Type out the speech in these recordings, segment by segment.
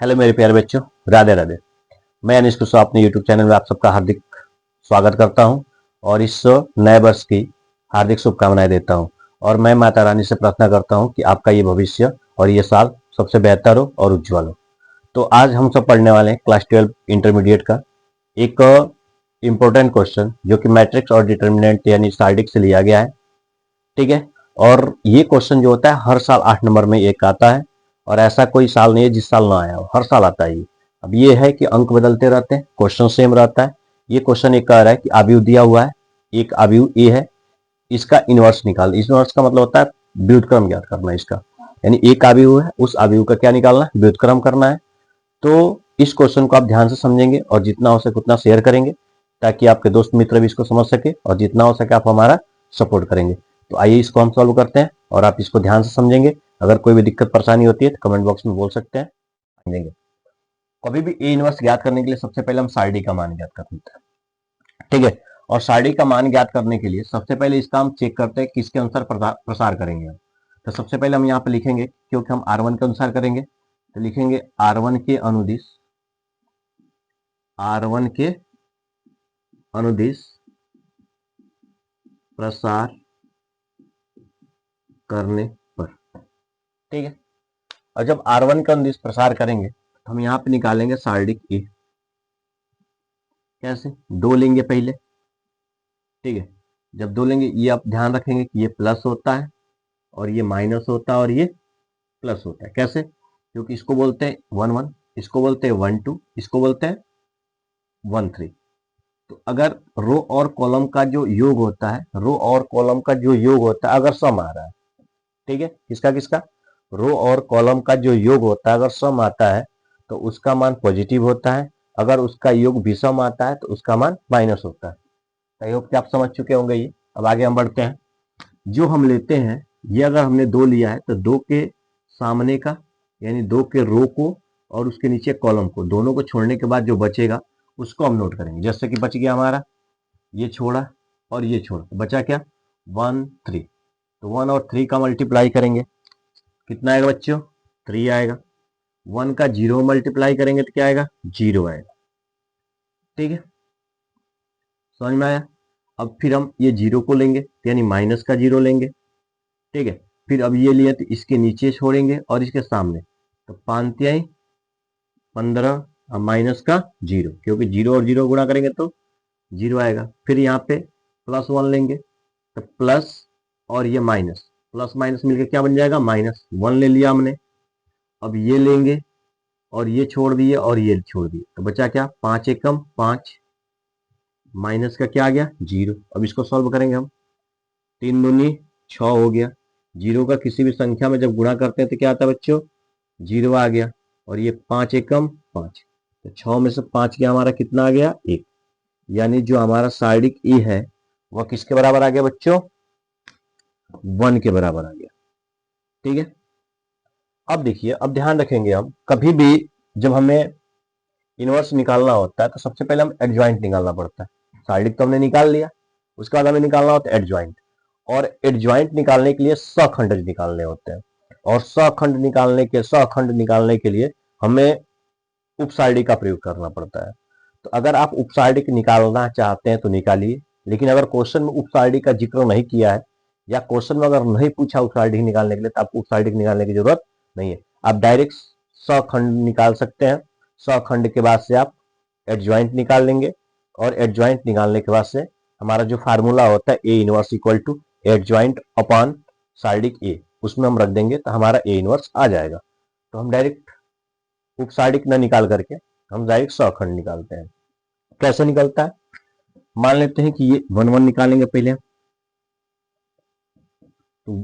Hello मेरे प्यारे बच्चों, राधे राधे। मैं अनिश कुशवाहा अपने यूट्यूब चैनल में आप सबका हार्दिक स्वागत करता हूं और इस नए वर्ष की हार्दिक शुभकामनाएं देता हूं। और मैं माता रानी से प्रार्थना करता हूं कि आपका ये भविष्य और ये साल सबसे बेहतर हो और उज्जवल हो। तो आज हम सब पढ़ने वाले हैं क्लास 12 इंटरमीडिएट का एक इम्पोर्टेंट क्वेश्चन जो कि मैट्रिक्स और डिटर्मिनेंट यानी सार्डिक से लिया गया है। ठीक है। और ये क्वेश्चन जो होता है हर साल 8 नंबर में एक आता है और ऐसा कोई साल नहीं है जिस साल ना आया हो, हर साल आता है ये। अब ये है कि अंक बदलते रहते हैं, क्वेश्चन सेम रहता है। ये क्वेश्चन एक कह रहा है कि अवयव दिया हुआ है, एक अवयव ए है, इसका इनवर्स निकाल। इनवर्स का मतलब होता है व्युत्क्रम ज्ञात करना इसका, यानी एक अवयव है उस अवयव का क्या निकालना है, व्युत्क्रम करना है। तो इस क्वेश्चन को आप ध्यान से समझेंगे और जितना हो सके उतना शेयर करेंगे ताकि आपके दोस्त मित्र भी इसको समझ सके और जितना हो सके आप हमारा सपोर्ट करेंगे। तो आइए इसको हम सॉल्व करते हैं और आप इसको ध्यान से समझेंगे। अगर कोई भी दिक्कत परेशानी होती है तो कमेंट बॉक्स में बोल सकते हैं, समझेंगे। कभी भी ए इनवर्स ज्ञात करने के लिए सबसे पहले हम साइड का मान ज्ञात करते हैं। ठीक है। और साइड का मान ज्ञात करने के लिए सबसे पहले इसका हम चेक करते हैं किसके अनुसार प्रसार करेंगे हम। तो सबसे पहले हम यहाँ पे लिखेंगे, क्योंकि हम R1 के अनुसार करेंगे तो लिखेंगे R1 के अनुदिश, R1 के अनुदिश प्रसार करने पर। ठीक है। और जब R1 का अनुदिश प्रसार करेंगे तो हम यहाँ पे निकालेंगे सार्डिक ए। कैसे? दो लेंगे पहले। ठीक है। जब दो लेंगे, ये आप ध्यान रखेंगे कि ये प्लस होता है और ये माइनस होता है और ये प्लस होता है। कैसे? क्योंकि इसको बोलते हैं 1 1, इसको बोलते हैं 1 2, इसको बोलते हैं 1 3। तो अगर रो और कॉलम का जो योग होता है, रो और कॉलम का जो योग होता है अगर सम आ रहा है, ठीक है, किसका किसका, रो और कॉलम का जो योग होता है अगर सम आता है तो उसका मान पॉजिटिव होता है। अगर उसका योग विषम आता है तो उसका मान माइनस होता है। आई होप कि आप समझ चुके होंगे ये। अब आगे हम बढ़ते हैं। जो हम लेते हैं, ये अगर हमने दो लिया है तो दो के सामने का यानी दो के रो को और उसके नीचे कॉलम को, दोनों को छोड़ने के बाद जो बचेगा उसको हम नोट करेंगे। जैसे कि बच गया हमारा, ये छोड़ा और ये छोड़ा, तो बचा क्या, 1 3। तो 1 और 3 का मल्टीप्लाई करेंगे, कितना आएगा बच्चों, 3 आएगा। 1 का 0 मल्टीप्लाई करेंगे तो क्या आएगा, 0 आएगा। ठीक है, समझ में आया। अब फिर हम ये 0 को लेंगे यानी माइनस का 0 लेंगे। ठीक है। फिर अब ये लिए तो इसके नीचे छोड़ेंगे और इसके सामने, तो 5 तिहाई 15 और माइनस का 0, क्योंकि 0 और 0 गुणा करेंगे तो 0 आएगा। फिर यहाँ पे प्लस 1 लेंगे तो प्लस और ये माइनस, प्लस माइनस मिलकर क्या बन जाएगा, माइनस 1 ले लिया हमने। अब ये लेंगे और ये छोड़ दिए और ये छोड़ दिए, तो बचा क्या, 5 एकम 5, माइनस का क्या आ गया, 0। अब इसको सॉल्व करेंगे हम, 3 दूनी 6 हो गया। 0 का किसी भी संख्या में जब गुणा करते हैं तो क्या आता है बच्चों, 0 आ गया। और ये 5 एकम 5, तो 6 में से 5 गया हमारा, कितना आ गया, 1। यानी जो हमारा सार्डिक ई है वह किसके बराबर आ गया बच्चों, 1 के बराबर आ गया। ठीक है। अब देखिए, अब ध्यान रखेंगे हम, कभी भी जब हमें इनवर्स निकालना होता है तो सबसे पहले हम एडजॉइंट निकालना पड़ता है। सार्डिक तो हमने निकाल लिया, उसके बाद हमें निकालना होता है एडजॉइंट। और एडजॉइंट निकालने के लिए सखंड निकालने होते हैं। और सखंड निकालने के लिए हमें उपसार्डिक का प्रयोग करना पड़ता है। तो अगर आप उपसार्डिक निकालना चाहते हैं तो निकालिए, लेकिन अगर क्वेश्चन में उपसार्डिक का जिक्र नहीं किया है या क्वेश्चन में अगर नहीं पूछा उपसार्डिक निकालने के लिए तो आपको उपसार्डिक निकालने की जरूरत नहीं है। आप डायरेक्ट सखंड निकाल सकते हैं। सखंड के बाद से आप एडजॉइंट निकाल लेंगे और एडजॉइंट निकालने के बाद से हमारा जो फार्मूला होता है A inverse equal to adjoint upon सार्डिक ए, उसमें हम रख देंगे तो हमारा ए इनवर्स आ जाएगा। तो हम डायरेक्ट उपसार्डिक न निकाल करके हम डायरेक्ट सखंड निकालते हैं। कैसे निकलता है, मान लेते हैं कि ये 1 1 निकालेंगे पहले। तो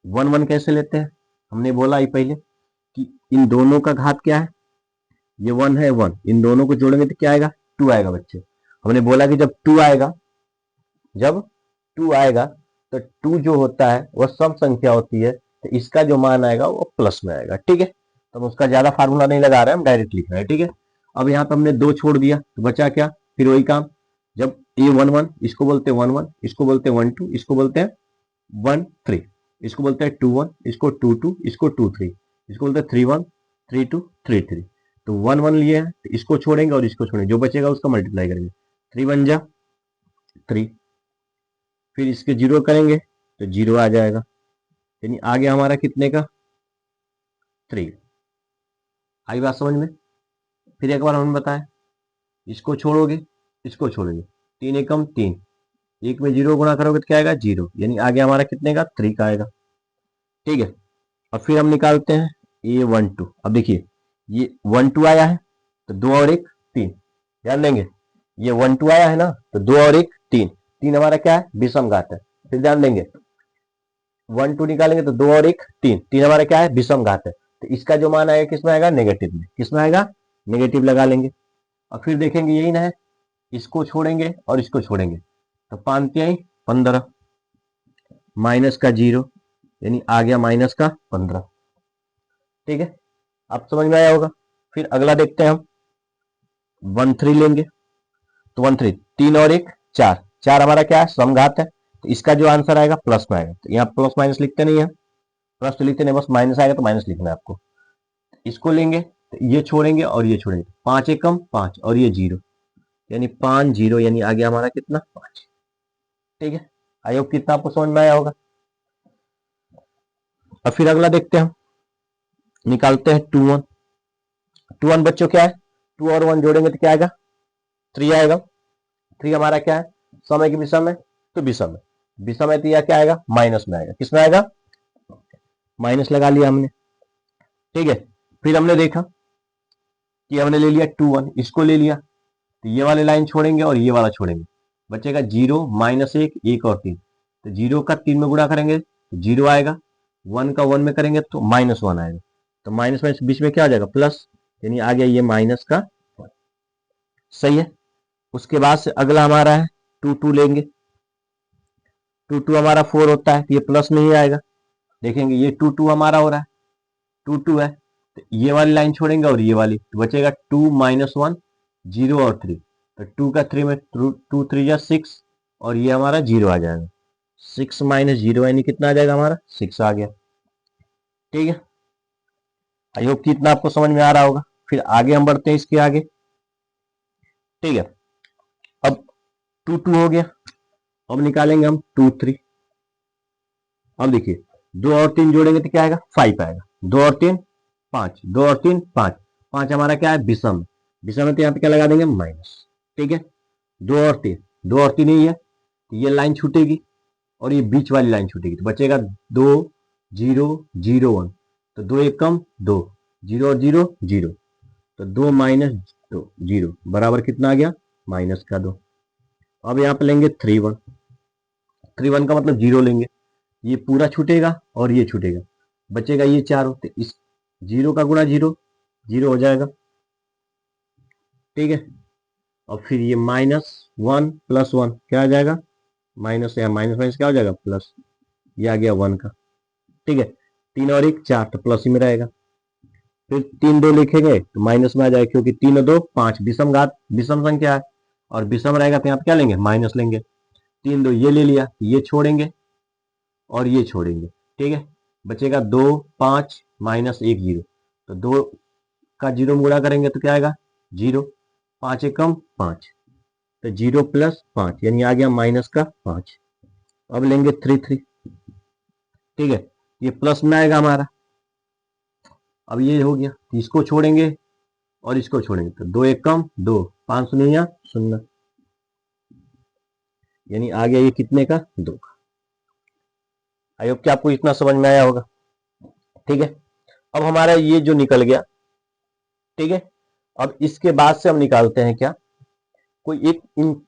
1 1 कैसे लेते हैं, हमने बोला ही पहले कि इन दोनों का घात क्या है, ये 1 है 1, इन दोनों को जोड़ेंगे तो क्या आएगा, 2 आएगा बच्चे। हमने बोला कि जब 2 आएगा, जब 2 आएगा तो 2 जो होता है वह सम संख्या होती है, तो इसका जो मान आएगा वो प्लस में आएगा। ठीक है। तो हम उसका ज्यादा फार्मूला नहीं लगा रहे हैं, हम डायरेक्ट लिख रहे हैं। ठीक है। अब यहाँ पे हमने 2 छोड़ दिया तो बचा क्या, फिर वही काम, जब ये 1 1, इसको बोलते हैं 1 1, इसको बोलते हैं 1 2, इसको बोलते हैं 1 3, इसको बोलते हैं 2 1, इसको 2 2, इसको 2 3, इसको बोलते हैं 3 1 3 2 3 3, तो 1 1 लिए हैं तो इसको छोड़ेंगे और इसको छोड़ेंगे, जो बचेगा उसका मल्टीप्लाई करेंगे, 3 1 जा 3, फिर इसके जीरो करेंगे तो जीरो आ जाएगा, यानी आगे हमारा कितने का 3। आई बात समझ में? फिर एक बार हमने बताया, इसको छोड़ोगे इसको छोड़ोगे, 3 एकम 3, एक में जीरो गुणा करोगे तो क्या आएगा 0, यानी आगे हमारा कितने का 3 का आएगा। ठीक है, और फिर हम निकालते हैं ये 1 2। अब देखिए ये 1 2 आया है तो 2 और 1 3, ध्यान देंगे ये 1 2 आया है ना, तो 2 और 1 3, 3 हमारा क्या है विषम घात है। फिर ध्यान देंगे 1 2 निकालेंगे तो 2 और 1 3, 3 हमारा क्या है विषम घात है, तो इसका जो मान आएगा किसमें आएगा नेगेटिव में, किसमें आएगा नेगेटिव लगा लेंगे। और फिर देखेंगे यही ना है, इसको छोड़ेंगे और इसको छोड़ेंगे तो 5 तिहाई 15, माइनस का 0, यानी आ गया माइनस का 15। ठीक है, आप समझ में आया होगा। फिर अगला देखते हैं हम 1 3 लेंगे, तो 1 3, 3 और 1 4, 4 हमारा क्या है समघात है, तो इसका जो आंसर आएगा प्लस में आएगा, तो यहाँ प्लस माइनस लिखते नहीं है, प्लस तो लिखते नहीं, बस माइनस आएगा तो माइनस लिखना है आपको। इसको लेंगे तो ये छोड़ेंगे और ये छोड़ेंगे, 5 एकम 5 और ये 0, यानी 5 0, यानी आ गया हमारा कितना 5। ठीक है, आई होप कितना आपको समझ में आया होगा। और फिर अगला देखते हैं हम, निकालते हैं 2 1। 2 1 बच्चों क्या है, 2 और 1 जोड़ेंगे तो क्या आएगा 3 आएगा। 3 हमारा क्या है समय की विषम है, तो विषम है, विषम है तो यह क्या आएगा माइनस में आएगा, किसमें आएगा माइनस लगा लिया हमने। ठीक है, फिर हमने देखा कि हमने ले लिया 2 1, इसको ले लिया तो ये वाले लाइन छोड़ेंगे और ये वाला छोड़ेंगे, बचेगा 0 माइनस 1 1 और 3, तो 0 का 3 में गुणा करेंगे तो 0 आएगा, 1 का 1 में करेंगे तो माइनस 1 आएगा, तो माइनस माइनस बीच में क्या आ जाएगा प्लस, यानी आ गया ये माइनस का 1। सही है, उसके बाद से अगला हमारा है 2 2 लेंगे, 2 2 हमारा 4 होता है तो ये प्लस में ही आएगा। देखेंगे ये 2 2 हमारा हो रहा है, 2 2 है तो ये वाली लाइन छोड़ेंगे और ये वाली, तो बचेगा 2 माइनस 1 0 और 3, तो 2 का 3 में 2 3 या 6 और ये हमारा 0 आ जाएगा, 6 माइनस 0 यानी कितना आ जाएगा हमारा 6 आ गया। ठीक है, आई होप कि इतना आपको समझ में आ रहा होगा। फिर आगे हम बढ़ते हैं इसके आगे। ठीक है, अब 2 2 हो गया, अब निकालेंगे हम 2 3। अब देखिए 2 और 3 जोड़ेंगे तो क्या आएगा 5 आएगा, 2 और 3 5, 2 और 3 5, 5 हमारा क्या है विषम, विषम है तो यहाँ पे क्या लगा देंगे माइनस। ठीक है, 2 और 3, 2 और 3 ही है तो ये लाइन छूटेगी और ये बीच वाली लाइन छूटेगी, तो बचेगा 2 0 0 1, तो 2 एक कम 2, 0 और 0 0, तो 2 माइनस 2 0 बराबर कितना आ गया माइनस का 2। अब यहाँ पे लेंगे 3 1, 3 1 का मतलब 0 लेंगे, ये पूरा छूटेगा और ये छूटेगा, बचेगा ये 4 होते, इस 0 का गुणा 0 0 हो जाएगा। ठीक है, और फिर ये माइनस 1 प्लस 1 क्या आ जाएगा माइनस, या माइनस माइनस क्या हो जाएगा प्लस, ये आ गया 1 का। ठीक है, 3 और 1 4 तो प्लस ही में रहेगा, फिर 3 2 लिखेंगे तो माइनस में आ जाएगा, क्योंकि 3 और 2 5 विषम घात विषम संख्या है और विषम रहेगा तो यहाँ पे क्या लेंगे माइनस लेंगे, 3 2 ये ले लिया, ये छोड़ेंगे और ये छोड़ेंगे। ठीक है, बचेगा 2 5 माइनस 1 0, तो 2 का 0 में गुणा करेंगे तो क्या आएगा 0, 5 एकम 5, तो 0 प्लस 5 यानी आ गया माइनस का 5। अब लेंगे 3 3। ठीक है, ये प्लस में आएगा हमारा, अब ये हो गया, तो इसको छोड़ेंगे और इसको छोड़ेंगे तो 2 एकम 2, 5 शून्य शून्य, यानी आ गया ये कितने का 2 का। आई होप कि आपको इतना समझ में आया होगा। ठीक है, अब हमारा ये जो निकल गया। ठीक है, अब इसके बाद से हम निकालते हैं क्या, कोई एक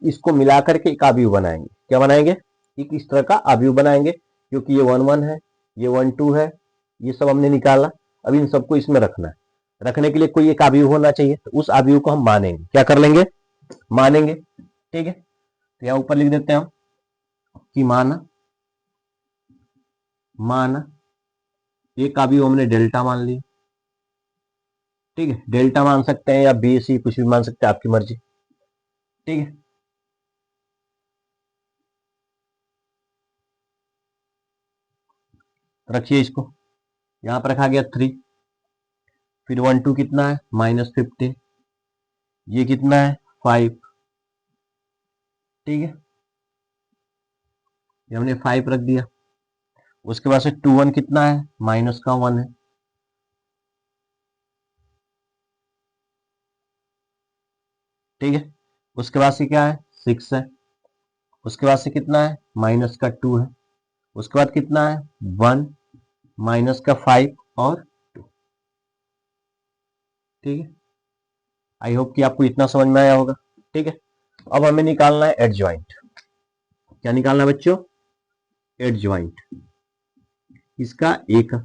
इसको मिलाकर के एक अवयव बनाएंगे। क्या बनाएंगे, एक इस तरह का अवयव बनाएंगे, क्योंकि ये 1 1 है, ये 1 2 है, ये सब हमने निकाला, अब इन सबको इसमें रखना है। रखने के लिए कोई एक अवयव होना चाहिए, तो उस अवयव को हम मानेंगे, क्या कर लेंगे मानेंगे। ठीक है, तो यहाँ ऊपर लिख देते हैं हम कि माना, माना एक अवयव हमने डेल्टा मान लिया। ठीक है, डेल्टा मान सकते हैं या बी सी कुछ भी मान सकते हैं, आपकी मर्जी। ठीक है, रखिए इसको, यहां पर रखा गया 3। फिर 1 2 कितना है -15, ये कितना है 5, ठीक है, ये हमने 5 रख दिया। उसके बाद से 2 1 कितना है -1 है, ठीक है। उसके बाद से क्या है 6 है, उसके बाद से कितना है -2 है, उसके बाद कितना है 1 -5 और 2, ठीक है। आई होप कि आपको इतना समझ में आया होगा, ठीक है। अब हमें निकालना है एडजॉइंट। क्या निकालना है बच्चों? एडजॉइंट इसका ए का।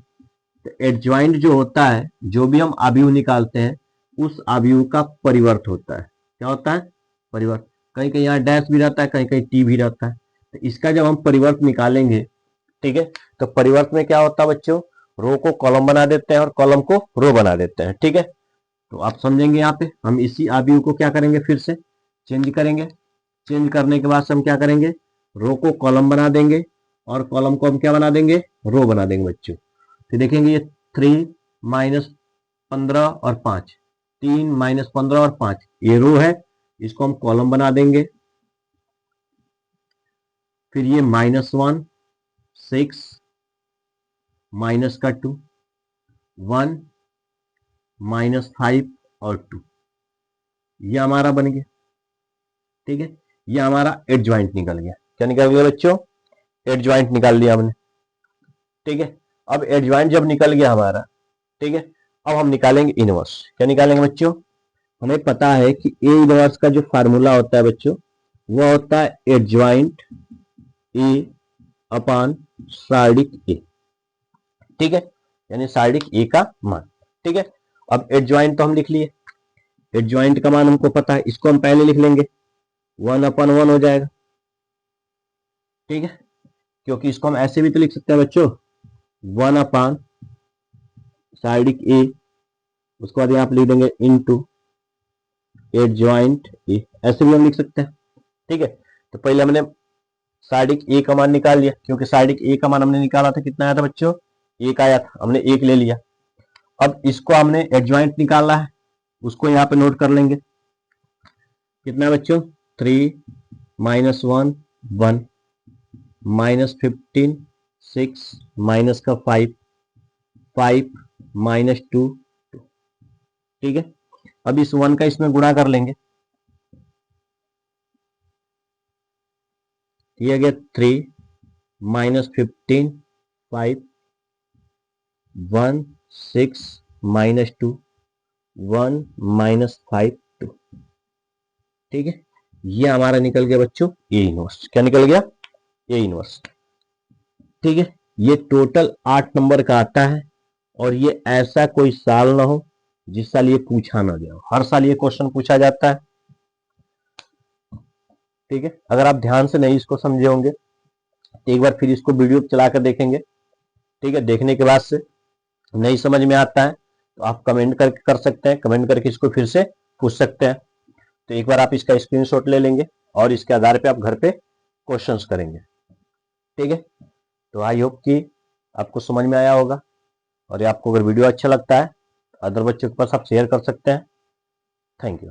तो एडजॉइंट जो होता है, जो भी हम अवयव निकालते हैं उस अवयव का परिवर्त होता है। क्या होता है? परिवर्त। कहीं कहीं यहाँ डैश भी रहता है, कहीं कहीं टी भी रहता है। तो इसका जब हम परिवर्त निकालेंगे, ठीक है, तो परिवर्त में क्या होता है बच्चों, रो को कॉलम बना देते हैं और कॉलम को रो बना देते हैं, ठीक है। तो आप समझेंगे यहाँ पे हम इसी अवयव को क्या करेंगे, फिर से चेंज करेंगे। चेंज करने के बाद से हम क्या करेंगे, रो को कॉलम बना देंगे और कॉलम को हम क्या बना देंगे, रो बना देंगे बच्चों। तो देखेंगे ये 3 -15 और 5, 3 -15 और 5 ये रो है, इसको हम कॉलम बना देंगे। फिर ये -1 6 -2 1 -5 और 2, ये हमारा बन गया, ठीक है। ये हमारा एडजॉइंट निकल गया। क्या निकल गया बच्चों? एडजॉइंट निकाल लिया हमने, ठीक है। अब एडजॉइंट जब निकल गया हमारा, ठीक है, अब हम निकालेंगे इनवर्स। क्या निकालेंगे बच्चों? हमें पता है कि ए इनवर्स का जो फार्मूला होता है बच्चों, वो होता है एडजॉइंट ए अपान सार्डिक ए, ठीक है, यानी सार्डिक ए का मान, ठीक है। अब एडजॉइंट तो हम लिख लिए, एडजॉइंट का मान हमको पता है, इसको हम पहले लिख लेंगे 1/1 हो जाएगा, ठीक है, क्योंकि इसको हम ऐसे भी तो लिख सकते हैं बच्चों 1 सार्डिक ए, उसके बाद यहाँ पे लिख देंगे इनटू एडजॉइंट ए, ऐसे भी हम लिख सकते हैं, ठीक है। तो पहले हमने सार्डिक ए का मान निकाल लिया, क्योंकि सार्डिक ए का मान हमने निकाला था, कितना आया था बच्चों, 1 आया था, हमने 1 ले लिया। अब इसको हमने एडजॉइंट निकालना है, उसको यहाँ पे नोट कर लेंगे, कितना है बच्चों 3 -1 1 -15 6 -5 5 -2 2, ठीक है। अब इस 1 का इसमें गुणा कर लेंगे, ये गया 3 -15 5 1 6 -2 1 -5 2, ठीक है। ये हमारा निकल गया बच्चों ए इनवर्स। क्या निकल गया? ए इनवर्स, ठीक है। ये टोटल 8 नंबर का आता है, और ये ऐसा कोई साल ना हो जिस साल ये पूछा ना गया हो, हर साल ये क्वेश्चन पूछा जाता है, ठीक है। अगर आप ध्यान से नहीं इसको समझे होंगे तो एक बार फिर इसको वीडियो चला कर देखेंगे, ठीक है। देखने के बाद से नहीं समझ में आता है तो आप कमेंट करके कर सकते हैं, कमेंट करके इसको फिर से पूछ सकते हैं। तो एक बार आप इसका स्क्रीनशॉट ले लेंगे और इसके आधार पे आप घर पे क्वेश्चंस करेंगे, ठीक है। तो आई होप कि आपको समझ में आया होगा, और आपको अगर वीडियो अच्छा लगता है अदर बच्चों के पास आप शेयर कर सकते हैं। Thank you.